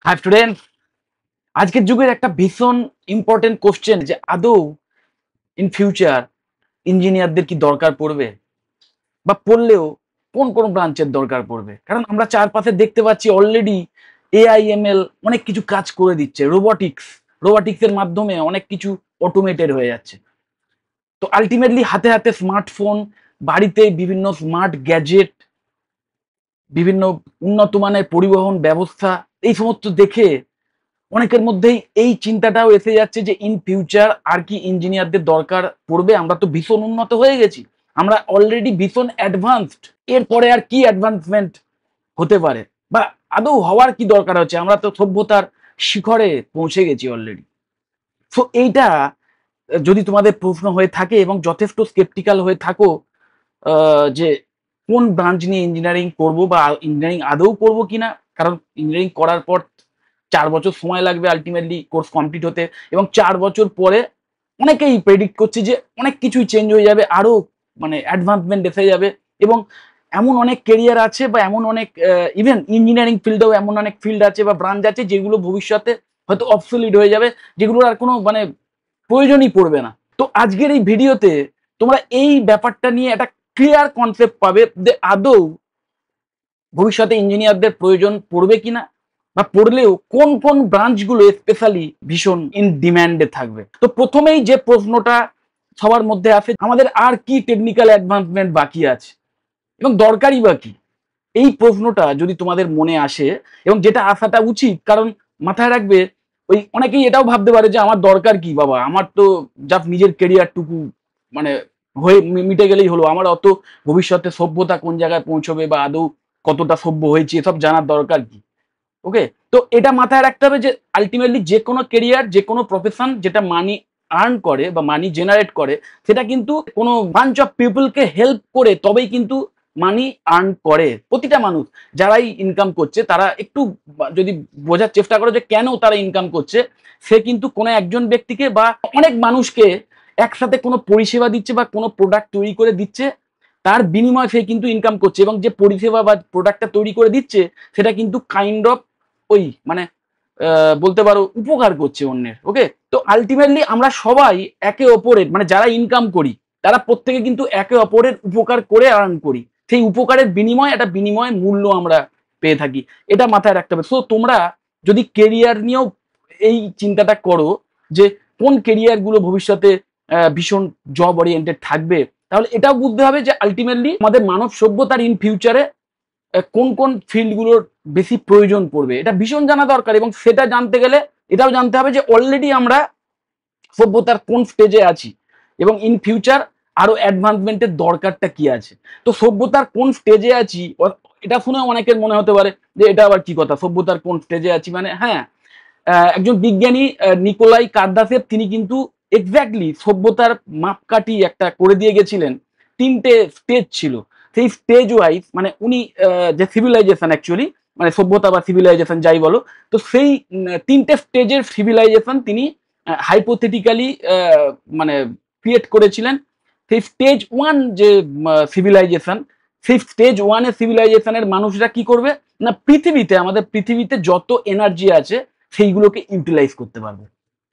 High students, আজকের যুগের একটা ভীষণ ইম্পর্টেন্ট কোশ্চেন যে আদৌ ইন ফিউচার ইঞ্জিনিয়ারদের কি দরকার পড়বে, বা পড়লেও কোন কোন ব্রাঞ্চের দরকার পড়বে। কারণ আমরা চারপাশে দেখতে পাচ্ছি অলরেডি এআইএমএল অনেক কিছু কাজ করে দিচ্ছে, রোবোটিক্সের মাধ্যমে অনেক কিছু অটোমেটেড হয়ে যাচ্ছে। তো আলটিমেটলি হাতে হাতে স্মার্টফোন, বাড়িতে বিভিন্ন স্মার্ট গ্যাজেট, বিভিন্ন উন্নত মানের পরিবহন ব্যবস্থা, এই সমস্ত দেখে অনেকের মধ্যেই এই চিন্তাটাও এসে যাচ্ছে যে ইন ফিউচার আর কি ইঞ্জিনিয়ারদের দরকার পড়বে। আমরা তো ভীষণ উন্নত হয়ে গেছি, আমরা অলরেডি ভীষণ অ্যাডভান্সড, এরপরে আর কি অ্যাডভান্সমেন্ট হতে পারে, বা আদৌ হওয়ার কি দরকার হচ্ছে। আমরা তো সভ্যতার শিখরে পৌঁছে গেছি অলরেডি। সো এইটা যদি তোমাদের প্রশ্ন হয়ে থাকে এবং যথেষ্ট স্কেপটিক্যাল হয়ে থাকো যে কোন ব্রাঞ্চ নিয়ে ইঞ্জিনিয়ারিং করব বা ইঞ্জিনিয়ারিং আদৌ করবো কিনা, কারণ ইঞ্জিনিয়ারিং করার পর 4 বছর সময় লাগবে আলটিমেটলি কোর্স কমপ্লিট হতে, এবং 4 বছর পরে অনেকেই প্রেডিক্ট করছে যে অনেক কিছুই চেঞ্জ হয়ে যাবে, আরো মানে অ্যাডভান্সমেন্ট এসে যাবে, এবং এমন অনেক কেরিয়ার আছে বা এমন অনেক ইভেন ইঞ্জিনিয়ারিং ফিল্ডেও এমন অনেক ফিল্ড আছে বা ব্রাঞ্চ আছে যেগুলো ভবিষ্যতে হয়তো অবসলিট হয়ে যাবে, যেগুলোর আর কোনো মানে প্রয়োজনই পড়বে না। তো আজকের এই ভিডিওতে তোমরা এই ব্যাপারটা নিয়ে একটা ক্লিয়ার কনসেপ্ট পাবে যে আদৌ ভবিষ্যতে ইঞ্জিনিয়ারদের প্রয়োজন পড়বে কিনা, বা পড়লেও কোন কোন ব্রাঞ্চগুলো স্পেশালি ভীষণ ইন ডিম্যান্ডে থাকবে। তো প্রথমেই যে প্রশ্নটা সবার মধ্যে আসে, আমাদের আর কি টেকনিক্যাল অ্যাডভান্সমেন্ট বাকি আছে এবং দরকারই বা কি। এই প্রশ্নটা যদি তোমাদের মনে আসে, এবং যেটা আসাটা উচিত, কারণ মাথায় রাখবে ওই অনেকেই এটাও ভাবতে পারে যে আমার দরকার কি বাবা, আমার তো জাস্ট নিজের কেরিয়ারটুকু মানে হয়ে মিটে গেলেই হলো, আমার অত ভবিষ্যতে সভ্যতা কোন জায়গায় পৌঁছবে বা আদৌ কতটা সভ্য হয়েছে এসব জানার দরকার কি। ওকে, তো এটা মাথায় রাখতে হবে যে আলটিমেটলি যে কোনো কেরিয়ার, যে কোনো প্রফেশন যেটা মানি আর্ন করে বা মানি জেনারেট করে, সেটা কিন্তু কোনো বাঞ্চ অফ পিপলকে হেল্প করে তবেই কিন্তু মানি আর্ন করে। প্রতিটা মানুষ যারাই ইনকাম করছে তারা একটু যদি বোঝার চেষ্টা করে যে কেন তারা ইনকাম করছে, সে কিন্তু কোনো একজন ব্যক্তিকে বা অনেক মানুষকে একসাথে কোনো পরিষেবা দিচ্ছে বা কোনো প্রোডাক্ট তৈরি করে দিচ্ছে, তার বিনিময়ে সে কিন্তু ইনকাম করছে, এবং যে পরিষেবা বা প্রোডাক্টটা তৈরি করে দিচ্ছে সেটা কিন্তু কাইন্ড অফ ওই মানে বলতে পারো উপকার করছে অন্যের। ওকে, তো আলটিমেটলি আমরা সবাই একে অপরের মানে যারা ইনকাম করি তারা প্রত্যেকে কিন্তু একে অপরের উপকার করে আর্ন করি, সেই উপকারের বিনিময়ে একটা বিনিময় মূল্য আমরা পেয়ে থাকি, এটা মাথায় রাখতে হবে। সো তোমরা যদি কেরিয়ার নিয়েও এই চিন্তাটা করো যে কোন কেরিয়ার গুলো ভবিষ্যতে ভীষণ জব ওরিয়েন্টেড থাকবে, তাহলে এটাও বুঝতে হবে যে আলটিমেটলি আমাদের মানব সভ্যতার ইন ফিউচারে কোন কোন ফিল্ডগুলোর বেশি প্রয়োজন পড়বে, এটা ভীষণ জানা দরকার। এবং সেটা জানতে গেলে এটাও জানতে হবে যে অলরেডি আমরা সভ্যতার কোন স্টেজে আছি এবং ইন ফিউচার আরো অ্যাডভান্সমেন্টের দরকারটা কি আছে। তো সভ্যতার কোন স্টেজে আছি এটা শুনে অনেকের মনে হতে পারে যে এটা আবার কি কথা, সভ্যতার কোন স্টেজে আছি মানে। হ্যাঁ, একজন বিজ্ঞানী নিকোলাই কার্দাসেভ তিনি কিন্তু এক্স্যাক্টলি সভ্যতার মাপকাঠি একটা করে দিয়ে গেছিলেন। 3টে স্টেজ ছিল, সেই স্টেজ ওয়াইজ মানে উনি যে সিভিলাইজেশন অ্যাকচুয়ালি মানে সভ্যতা বা সিভিলাইজেশন যাই বলো, তো সেই 3টে স্টেজের সিভিলাইজেশন তিনি হাইপোথেটিক্যালি মানে ক্রিয়েট করেছিলেন। সেই স্টেজ ওয়ান যে সিভিলাইজেশন, সেই স্টেজ ওয়ানের সিভিলাইজেশনের মানুষরা কি করবে না, পৃথিবীতে আমাদের পৃথিবীতে যত এনার্জি আছে সেইগুলোকে ইউটিলাইজ করতে পারবে।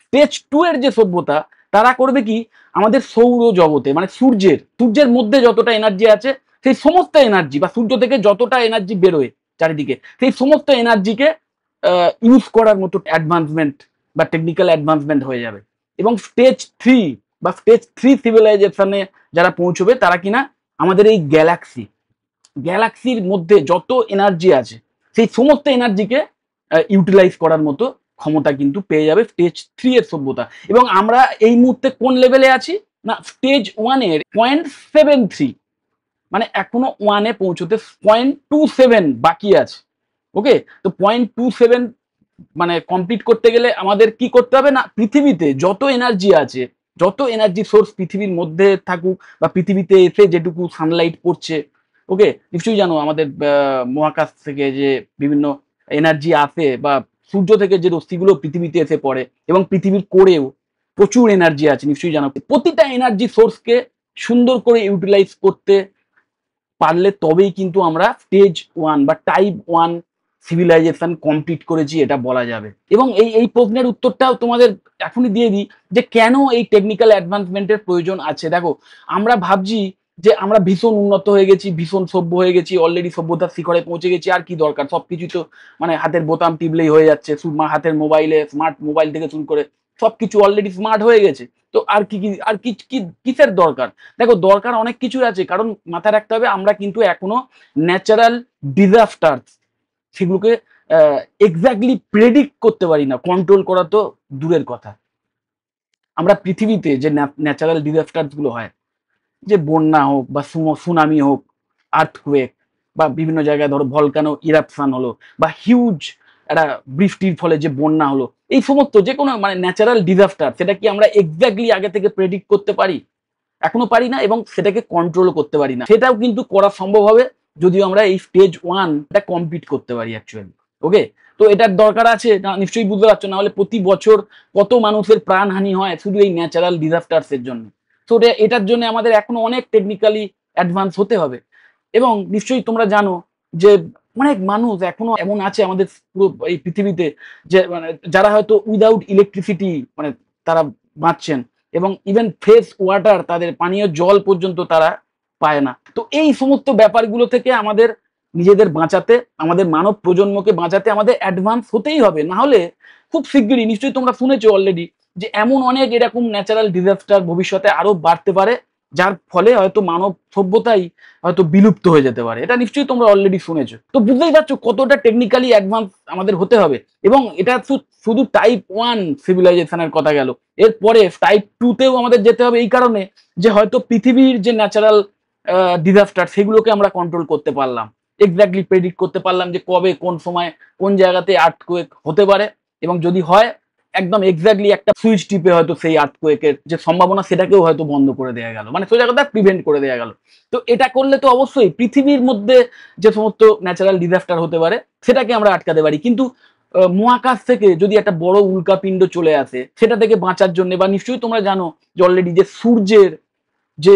স্টেজ টু এর যে সভ্যতা, তারা করবে কি, আমাদের সৌর জগতে মানে সূর্যের মধ্যে যতটা এনার্জি আছে সেই সমস্ত এনার্জি, বা সূর্য থেকে যতটা এনার্জি বেরোয় চারিদিকে, সেই সমস্ত এনার্জিকে ইউজ করার মতো অ্যাডভান্সমেন্ট বা টেকনিক্যাল অ্যাডভান্সমেন্ট হয়ে যাবে। এবং স্টেজ থ্রি সিভিলাইজেশনে যারা পৌঁছবে তারা কিনা আমাদের এই গ্যালাক্সির মধ্যে যত এনার্জি আছে সেই সমস্ত এনার্জিকে ইউটিলাইজ করার মতো ক্ষমতা কিন্তু পেয়ে যাবে স্টেজ থ্রি এর সভ্যতা। এবং আমরা এই মুহূর্তে কোন লেভেলে আছি না, স্টেজ ওয়ানের 0.73, মানে এখনো ওয়ানে পৌঁছতে 0.27 বাকি আছে। ওকে, তো 0.27 মানে কমপ্লিট করতে গেলে আমাদের কি করতে হবে না, পৃথিবীতে যত এনার্জি আছে, যত এনার্জি সোর্স পৃথিবীর মধ্যে থাকুক বা পৃথিবীতে এসে যেটুকু সানলাইট পড়ছে, ওকে, নিশ্চয়ই জানো আমাদের মহাকাশ থেকে যে বিভিন্ন এনার্জি আসে বা সূর্য থেকে যে রশ্মিগুলো পৃথিবীতে এসে পড়ে, এবং পৃথিবীর কোরেও প্রচুর এনার্জি আছে, নিশ্চয়ই জানো। প্রতিটা এনার্জি সোর্সকে সুন্দর করে ইউটিলাইজ করতে পারলে তবেই কিন্তু আমরা স্টেজ ওয়ান বা টাইপ ওয়ান সিভিলাইজেশন কমপ্লিট করেছি এটা বলা যাবে। এবং এই প্রশ্নের উত্তরটাও তোমাদের এখনই দিয়ে দিই যে কেন এই টেকনিক্যাল অ্যাডভান্সমেন্টের প্রয়োজন আছে। দেখো, আমরা ভাবছি যে আমরা ভীষণ উন্নত হয়ে গেছি, ভীষণ সভ্য হয়ে গেছি, অলরেডি সভ্যতার শিখরে পৌঁছে গেছি, আর কি দরকার, সবকিছু তো মানে হাতের বোতাম টিপলেই হয়ে যাচ্ছে, হাতের মোবাইলে, স্মার্ট মোবাইল থেকে শুরু করে সবকিছু অলরেডি স্মার্ট হয়ে গেছে, তো আর কি আর কিসের দরকার। দেখো, দরকার অনেক কিছু আছে, কারণ মাথায় রাখতে হবে আমরা কিন্তু এখনো ন্যাচারাল ডিজাস্টার সেগুলোকে এক্স্যাক্টলি প্রেডিক্ট করতে পারি না, কন্ট্রোল করা তো দূরের কথা। আমরা পৃথিবীতে যে ন্যাচারাল ডিজাস্টার গুলো হয়, যে বন্যা হোক বা সুনামি হোক, আর্থকুয়েক, বা বিভিন্ন জায়গায় ধরো ভলকানো ইরাপশন হলো, বা হিউজ একটা বৃষ্টির ফলে যে বন্যা হলো, এই সমস্ত যে কোনো মানে ন্যাচারাল ডিজাস্টার, সেটা কি আমরা এক্স্যাক্টলি আগে থেকে প্রেডিক্ট করতে পারি? এখনো পারি না, এবং সেটাকে কন্ট্রোল করতে পারি না। সেটাও কিন্তু করা সম্ভব হবে যদিও আমরা এই স্টেজ 1টা কমপ্লিট করতে পারি অ্যাকচুয়ালি। ওকে, তো এটার দরকার আছে না, নিশ্চয়ই বুঝতে পারছো, না হলে প্রতি বছর কত মানুষের প্রাণহানি হয় শুধু এই ন্যাচারাল ডিজাস্টার্স এর জন্য। তো এটার জন্য আমাদের এখনো অনেক টেকনিক্যালি অ্যাডভান্স হতে হবে। এবং নিশ্চয়ই তোমরা জানো যে অনেক মানুষ এখনো এমন আছে আমাদের পুরো এই পৃথিবীতে, যে মানে যারা হয়তো উইদাউট ইলেকট্রিসিটি মানে তারা বাঁচছেন, এবং ইভেন ফ্রেশ ওয়াটার, তাদের পানীয় জল পর্যন্ত তারা পায় না। তো এই সমস্ত ব্যাপারগুলো থেকে আমাদের নিজেদের বাঁচাতে, আমাদের মানব প্রজন্মকে বাঁচাতে আমাদের অ্যাডভান্স হতেই হবে, না হলে খুব শিগগিরই, নিশ্চয়ই তোমরা শুনেছো অলরেডি, যে এমন অনেক এরকম ন্যাচারাল ডিজাস্টার ভবিষ্যতে আরো বাড়তে পারে, যার ফলে হয়তো মানব সভ্যতাই হয়তো বিলুপ্ত হয়ে যেতে পারে। এটা নিশ্চয়ই তোমরা অলরেডি শুনেছো। তো বুঝতেই পারছো কতটা টেকনিক্যালি অ্যাডভান্স আমাদের হতে হবে। এবং এটা শুধু টাইপ 1 সিভিলাইজেশনের কথা গেল, এরপরে টাইপ 2তেও আমাদের যেতে হবে, এই কারণে যে হয়তো পৃথিবীর যে ন্যাচারাল ডিজাস্টার সেগুলোকে আমরা কন্ট্রোল করতে পারলাম, এক্স্যাক্টলি প্রেডিক্ট করতে পারলাম যে কবে কোন সময় কোন জায়গাতে আর্থকুয়েক হতে পারে, এবং যদি হয় একদম এক্স্যাক্টলি একটা সুইচ টিপে হয়তো সেই আর্থকুয়েকের যে সম্ভাবনা সেটাকেও হয়তো বন্ধ করে দেওয়া গেল, মানে সোজা কথা প্রিভেন্ট করে দেওয়া গেল। তো এটা করলে তো অবশ্যই পৃথিবীর মধ্যে যে সমস্ত ন্যাচারাল ডিজাস্টার হতে পারে সেটাকে আমরা আটকাতে পারি। কিন্তু মহাকাশ থেকে যদি একটা বড় উল্কাপিণ্ড চলে আসে, সেটা থেকে বাঁচার জন্য, বা নিশ্চয়ই তোমরা জানো যে অলরেডি যে সূর্যের যে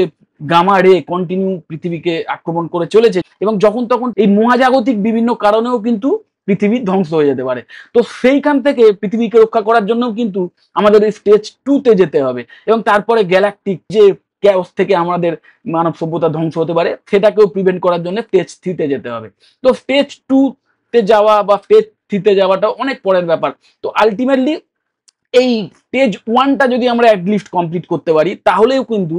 গামা রে কন্টিনিউ পৃথিবীকে আক্রমণ করে চলেছে, এবং যখন তখন এই মহাজাগতিক বিভিন্ন কারণেও কিন্তু পৃথিবী ধ্বংস হয়ে যেতে পারে। তো সেইখান থেকে পৃথিবীকে রক্ষা করার জন্য কিন্তু আমাদের এই স্টেজ 2তে যেতে হবে, এবং তারপরে গ্যালাকটিক যে ক্যাওস থেকে আমাদের মানব সভ্যতা ধ্বংস হতে পারে সেটাকেও প্রিভেন্ট করার জন্য স্টেজ 3তে যেতে হবে। তো স্টেজ 2তে যাওয়া বা স্টেজ 3তে যাওয়াটা অনেক পরের ব্যাপার। তো আলটিমেটলি এই স্টেজ 1টা যদি আমরা অ্যাটলিস্ট কমপ্লিট করতে পারি, তাহলেও কিন্তু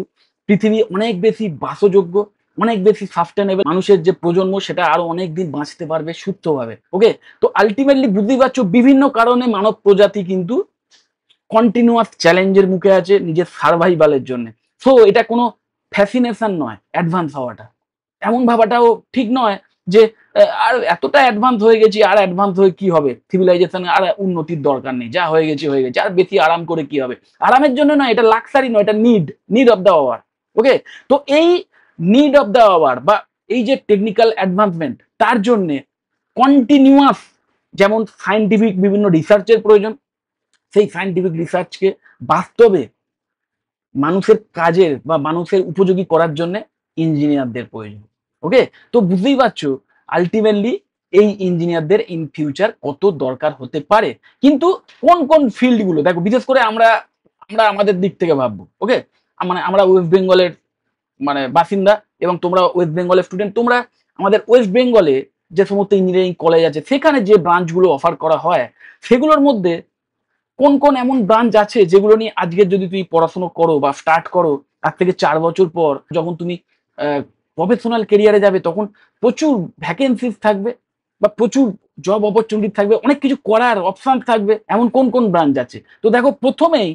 পৃথিবী অনেক বেশি বাসযোগ্য, অনেক বেশি সাস্টেনেবল, মানুষের যে প্রজন্ম সেটা আরো অনেক দিন বাঁচতে পারবে সুস্থভাবে। ওকে, তো আলটিমেটলি বুঝতেই পারছো বিভিন্ন কারণে মানব প্রজাতি কিন্তু কন্টিনিউয়াস চ্যালেঞ্জের মুখে আছে নিজের সার্ভাইভালের জন্য। সো এটা কোনো ফ্যাসিনেশন নয় অ্যাডভান্স হওয়াটা, এমন ভাবাটাও ঠিক নয় যে আর এতটা অ্যাডভান্স হয়ে গেছি, আর অ্যাডভান্স হয়ে কি হবে, সিভিলাইজেশন আর উন্নতির দরকার নেই, যা হয়ে গেছে হয়ে গেছে, আর বেশি আরাম করে কি হবে। আরামের জন্য নয়, এটা লাক্সারি নয়, এটা নিড অফ দ্য আওয়ার। ওকে, তো এই নিড অফ দ্য আওয়ার বা এই যে টেকনিক্যাল অ্যাডভান্সমেন্ট, তার জন্যে কন্টিনিউয়াস যেমন সায়েন্টিফিক বিভিন্ন রিসার্চের প্রয়োজন, সেই সায়েন্টিফিক রিসার্চকে বাস্তবে মানুষের কাজের বা মানুষের উপযোগী করার জন্য ইঞ্জিনিয়ারদের প্রয়োজন। ওকে, তো বুঝতেই পারছো আলটিমেটলি এই ইঞ্জিনিয়ারদের ইন ফিউচার কত দরকার হতে পারে। কিন্তু কোন কোন ফিল্ড গুলো, দেখো বিশেষ করে আমরা আমরা আমাদের দিক থেকে ভাববো। ওকে, মানে আমরা ওয়েস্ট বেঙ্গলের মানে বাসিন্দা, এবং তোমরা ওয়েস্ট বেঙ্গলের স্টুডেন্ট, তোমরা আমাদের ওয়েস্ট বেঙ্গলে যে সমস্ত ইঞ্জিনিয়ারিং কলেজ আছে সেখানে যে ব্রাঞ্চগুলো অফার করা হয়, সেগুলোর মধ্যে কোন কোন এমন ব্রাঞ্চ আছে যেগুলো নিয়ে আজকে যদি তুমি পড়াশোনা করো বা স্টার্ট করো, আজ থেকে 4 বছর পর যখন তুমি প্রফেশনাল কেরিয়ারে যাবে, তখন প্রচুর ভ্যাকেন্সিস থাকবে বা প্রচুর জব অপরচুনিটি থাকবে, অনেক কিছু করার অপশন থাকবে, এমন কোন কোন ব্রাঞ্চ আছে। তো দেখো, প্রথমেই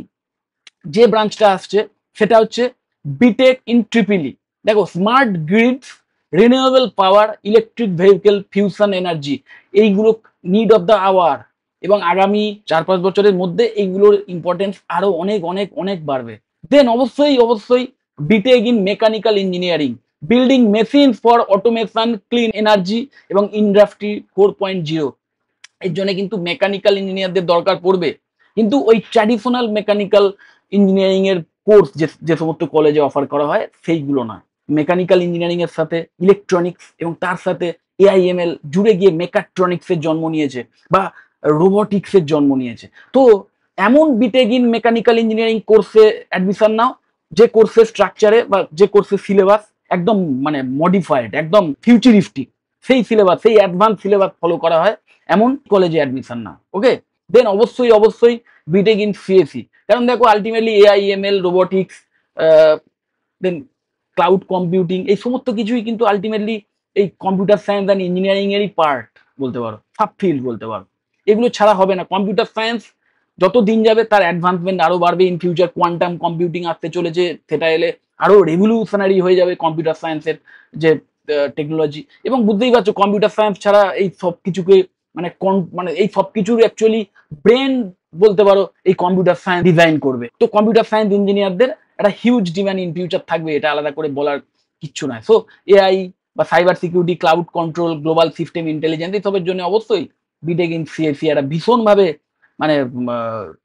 যে ব্রাঞ্চটা আসছে সেটা হচ্ছে বিটেক ইন ট্রিপলি। দেখো, স্মার্ট গ্রিডস, রিনিউয়েবল পাওয়ার, ইলেকট্রিক ভেহিকেল, ফিউশন এনার্জি, এইগুলো নিড অফ দ্য আওয়ার, এবং আগামী 4-5 বছরের মধ্যে এইগুলোর ইম্পর্টেন্স আরো অনেক অনেক অনেক বাড়বে। দেন অবশ্যই অবশ্যই BTech in mechanical engineering, building machine for automation, clean energy এবং ইন্ডাস্ট্রি 4.0। এর জন্য কিন্তু মেকানিক্যাল ইঞ্জিনিয়ারদের দরকার পড়বে, কিন্তু ওই ট্র্যাডিশনাল মেকানিক্যাল ইঞ্জিনিয়ারিং এর কোর্স যে সমস্ত কলেজে অফার করা হয় সেইগুলো নয়। মেকানিক্যাল ইঞ্জিনিয়ারিং এর সাথে ইলেকট্রনিক্স এবং তার সাথে এআইএমএল জুড়ে গিয়ে মেকাট্রনিক্সের জন্ম নিয়েছে বা রোবোটিক্সের জন্ম নিয়েছে। তো এমন বিটেক ইন মেকানিক্যাল ইঞ্জিনিয়ারিং কোর্সে অ্যাডমিশন নাও যে কোর্সের স্ট্রাকচারে বা যে কোর্সের সিলেবাস একদম মানে মডিফাইড, একদম ফিউচারিস্টিক, সেই সিলেবাস, সেই অ্যাডভান্স সিলেবাস ফলো করা হয় এমন কলেজে অ্যাডমিশন নাও। ওকে, দেন অবশ্যই অবশ্যই বিটেক ইন সিএসি, কারণ দেখো আলটিমেটলি এআইএমএল, রোবোটিক্স, দেন ক্লাউড কম্পিউটিং, এই সমস্ত কিছুই কিন্তু আলটিমেটলি এই কম্পিউটার সায়েন্স অ্যান্ড ইঞ্জিনিয়ারিং এরই পার্ট বলতে পারো, সাব ফিল্ড বলতে পারো। এগুলো ছাড়া হবে না। কম্পিউটার সায়েন্স যত দিন যাবে তার অ্যাডভান্সমেন্ট আরো বাড়বে। ইন ফিউচার কোয়ান্টাম কম্পিউটিং আসতে চলেছে, সেটা এলে আরো রেভলিউশনারি হয়ে যাবে কম্পিউটার সায়েন্সের যে টেকনোলজি। এবং বুঝতেই পারছো কম্পিউটার সায়েন্স ছাড়া এই সব কিছুকে মানে মানে এই সব কিছুর অ্যাকচুয়ালি ব্রেন বলতে পারো এই কম্পিউটার সায়েন্স ডিজাইন করবে। তো কম্পিউটার সায়েন্স ইঞ্জিনিয়ারদের একটা হিউজ ডিমান্ড ইন ফিউচার থাকবে, এটা আলাদা করে বলার কিচ্ছু নয়। সো এআই বা cyber security, cloud control, global system intelligence, এইসবের জন্য অবশ্যই বিটেক ইন সিএসি একটা ভীষণভাবে মানে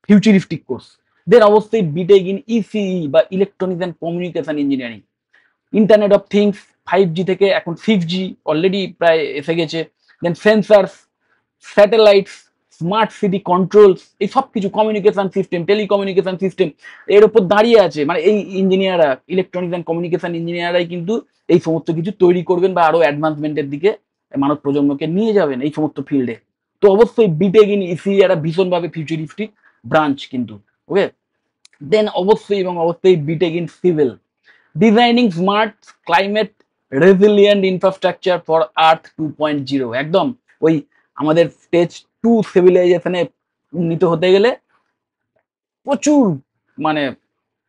ফিউচারিস্টিক কোর্স। দেন অবশ্যই বিটেক ইন ইসিই বা electronics and communication engineering. Internet of things 5G থেকে এখন 6G অলরেডি প্রায় এসে গেছে। Then sensors, satellites, smart city controls, এই সব কিছু কমিউনিকেশন সিস্টেম, টেলিকমিউনিকেশন সিস্টেম এর উপর দাঁড়িয়ে আছে। মানে এই ইঞ্জিনিয়াররা, ইলেকট্রনিক্স অ্যান্ড কমিউনিকেশন ইঞ্জিনিয়াররাই কিন্তু এই সমস্ত কিছু তৈরি করবেন বা আরো অ্যাডভান্সমেন্টের দিকে মানব প্রজন্মকে নিয়ে যাবেন এই সমস্ত ফিল্ডে। তো অবশ্যই বিটেক ইন ইসি একটা ভীষণভাবে ফিউচারিস্টিক ব্রাঞ্চ কিন্তু। ওকে, দেন অবশ্যই এবং অবশ্যই BTech in civil, designing smart climate resilient infrastructure for earth 2.0। একদম ওই আমাদের স্টেজ 2 সিভিলাইজেশনে উন্নীত হতে গেলে প্রচুর মানে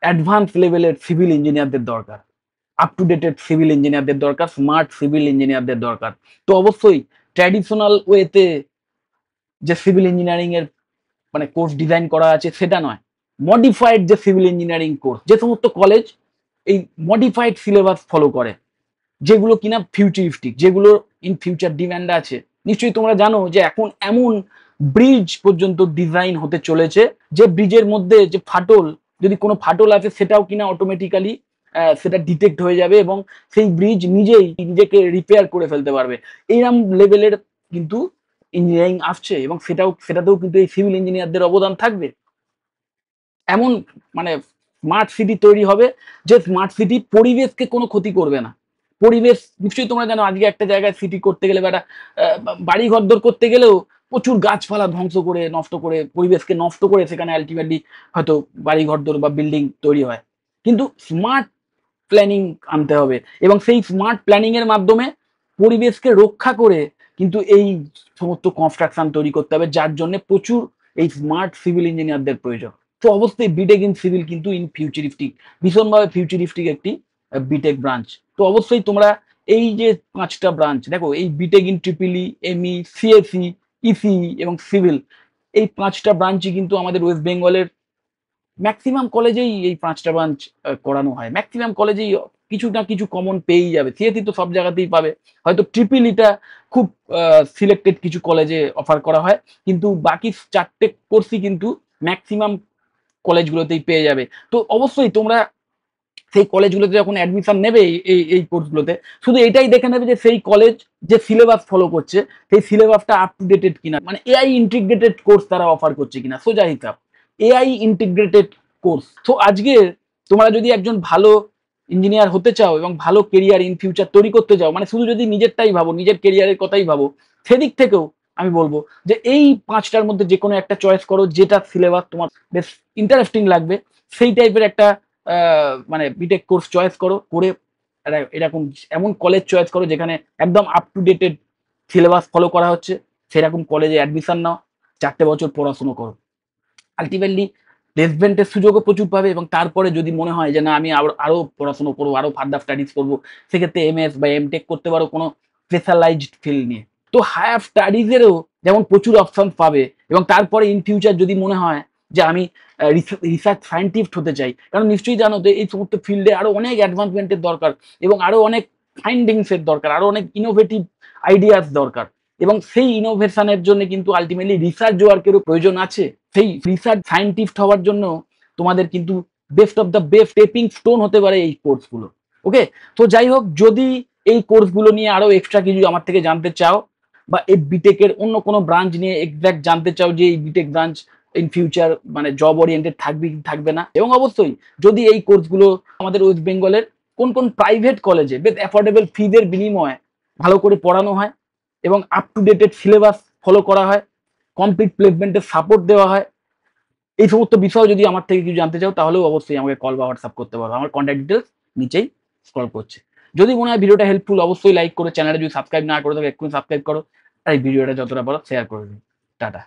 অ্যাডভান্স লেভেলের সিভিল ইঞ্জিনিয়ারদের দরকার, আপ টু ডেটেড সিভিল ইঞ্জিনিয়ারদের দরকার, স্মার্ট সিভিল ইঞ্জিনিয়ারদের দরকার। তো অবশ্যই ট্র্যাডিশনাল ওয়েতে যে সিভিল ইঞ্জিনিয়ারিং এর মানে কোর্স ডিজাইন করা আছে সেটা নয়, মডিফাইড যে সিভিল ইঞ্জিনিয়ারিং কোর্স, যে সমস্ত কলেজ এই মডিফাইড সিলেবাস ফলো করে, যেগুলো কিনা ফিউচারিস্টিক, যেগুলো ইন ফিউচার ডিমান্ড আছে। নিশ্চয়ই তোমরা জানো যে এখন এমন ব্রিজ পর্যন্ত ডিজাইন হতে চলেছে যে ব্রিজের মধ্যে যে ফাটল, যদি কোনো ফাটল আছে সেটাও কিনা অটোমেটিক্যালি সেটা ডিটেক্ট হয়ে যাবে এবং সেই ব্রিজ নিজেই নিজেকে রিপেয়ার করে ফেলতে পারবে। এইরকম লেভেলের কিন্তু ইঞ্জিনিয়ারিং আসছে এবং সেটাতেও কিন্তু এই সিভিল ইঞ্জিনিয়ারদের অবদান থাকবে। এমন মানে স্মার্ট সিটি তৈরি হবে যে স্মার্ট সিটি পরিবেশকে কোনো ক্ষতি করবে না। পরিবেশ নিশ্চয়ই তোমরা জানো আজকে একটা জায়গায় সিটি করতে গেলে বা একটা বাড়ি ঘরদোর করতে গেলেও প্রচুর গাছপালা ধ্বংস করে, নষ্ট করে, পরিবেশকে নষ্ট করে সেখানে আলটিমেটলি হয়তো বাড়ি ঘরদোর বা বিল্ডিং তৈরি হয়। কিন্তু স্মার্ট প্ল্যানিং আনতে হবে এবং সেই স্মার্ট প্ল্যানিং এর মাধ্যমে পরিবেশকে রক্ষা করে কিন্তু এই সমস্ত কনস্ট্রাকশন তৈরি করতে হবে, যার জন্য প্রচুর এই স্মার্ট সিভিল ইঞ্জিনিয়ারদের প্রয়োজন। তো অবশ্যই বিটেক ইন সিভিল কিন্তু ইন ফিউচারিস্টিক, ভীষণভাবে ফিউচারিস্টিক একটি বিটেক ব্রাঞ্চ। তো অবশ্যই তোমরা এই যে 5টা ব্রাঞ্চ দেখো, এই BTech in triple E, ME, CSE, ECE এবং সিভিল, এই 5টা ব্রাঞ্চই কিন্তু আমাদের ওয়েস্ট বেঙ্গলের ম্যাক্সিমাম কলেজেই এই 5টা ব্রাঞ্চ করানো হয়। ম্যাক্সিমাম কলেজেই কিছু না কিছু কমন পেয়েই যাবে। সিএসি তো সব জায়গাতেই পাবে, হয়তো ট্রিপলিটা খুব সিলেক্টেড কিছু কলেজে অফার করা হয়, কিন্তু বাকি 4টে কোর্সই কিন্তু ম্যাক্সিমাম কলেজগুলোতেই পেয়ে যাবে। তো অবশ্যই তোমরা সেই কলেজগুলোতে যখন অ্যাডমিশন নেবে এই কোর্সগুলোতে, শুধু এটাই দেখে নেবে যে সেই কলেজ যে সিলেবাস ফলো করছে সেই সিলেবাসটা আপ টু ডেটেড কিনা, মানে এআই ইন্টিগ্রেটেড কোর্স তারা অফার করছে কিনা, সোজা হিসাব এআই ইন্টিগ্রেটেড কোর্স। তো আজকে তোমরা যদি একজন ভালো ইঞ্জিনিয়ার হতে চাও এবং ভালো কেরিয়ার ইন ফিউচার তৈরি করতে চাও, মানে শুধু যদি নিজেরটাই ভাবো, নিজের কেরিয়ারের কথাই ভাবো, সেদিক থেকেও আমি বলবো যে এই 5টার মধ্যে যে কোনো একটা চয়েস করো, যেটা সিলেবাস তোমার বেশ ইন্টারেস্টিং লাগবে সেই টাইপের একটা মানে বিটেক কোর্স চয়েস করো, করে এরকম এমন কলেজ চয়েস করো যেখানে একদম up to dated syllabus follow করা হচ্ছে, সেরকম কলেজে অ্যাডমিশন নাও, 4টে বছর পড়াশুনো করো। আলটিমেটলি প্লেসমেন্টের সুযোগও প্রচুর পাবে এবং তারপরে যদি মনে হয় যে না আমি আরো পড়াশোনা করবো, আরো ফার্দার স্টাডিজ করবো, সেক্ষেত্রে এমএস বা এমটেক করতে পারো কোনো স্পেশালাইজড ফিল্ড নিয়ে। তো হায়ার স্টাডিজেরও যেমন প্রচুর অপশন পাবে এবং তারপরে ইন ফিউচার যদি মনে হয় যে আমি রিসার্চ সায়েন্টিস্ট হতে চাই, কারণ নিশ্চয়ই জানো যে এই সমস্ত ফিল্ডে আরো অনেক অ্যাডভান্সমেন্টের দরকার এবং আরো অনেক ফাইন্ডিংসের দরকার, আরো অনেক ইনোভেটিভ আইডিয়াস দরকার এবং সেই ইনোভেশনের জন্য কিন্তু আলটিমেটলি রিসার্চ ওয়ার্কেরও প্রয়োজন আছে। সেই রিসার্চ সায়েন্টিস্ট হওয়ার জন্য তোমাদের কিন্তু best of the best stepping stone হতে পারে এই কোর্সগুলো। ওকে, তো যাই হোক, যদি এই কোর্সগুলো নিয়ে আরো এক্সট্রা কিছু আমার থেকে জানতে চাও, বা এই বিটেকের অন্য কোনো ব্রাঞ্চ নিয়ে এক্সাক্ট জানতে চাও যে এই বিটেক ব্রাঞ্চ ইন ফিউচার মানে জব ওরিয়েন্টেড থাকবে কি থাকবে না, এবং অবশ্যই যদি এই কোর্সগুলো আমাদের ওয়েস্ট বেঙ্গলের কোন কোন প্রাইভেট কলেজে বেশ অ্যাফোর্ডেবল ফিদের বিনিময়ে ভালো করে পড়ানো হয় এবং up to dated syllabus follow করা হয়, কমপ্লিট প্লেসমেন্টের সাপোর্ট দেওয়া হয়, এই সমস্ত বিষয় যদি আমার থেকে কিছু জানতে চাও তাহলেও অবশ্যই আমাকে কল বা হোয়াটসঅ্যাপ করতে পারো। আমার কন্ট্যাক্ট ডিটেলস নিচেই স্ক্রল করছে। যদি মনে হয় ভিডিওটা হেল্পফুল অবশ্যই লাইক করে, চ্যানেলে যদি সাবস্ক্রাইব না করে থাকো এক্ষুনি সাবস্ক্রাইব করো, আর এই ভিডিওটা যতটা পারো শেয়ার করে দিও। টাটা।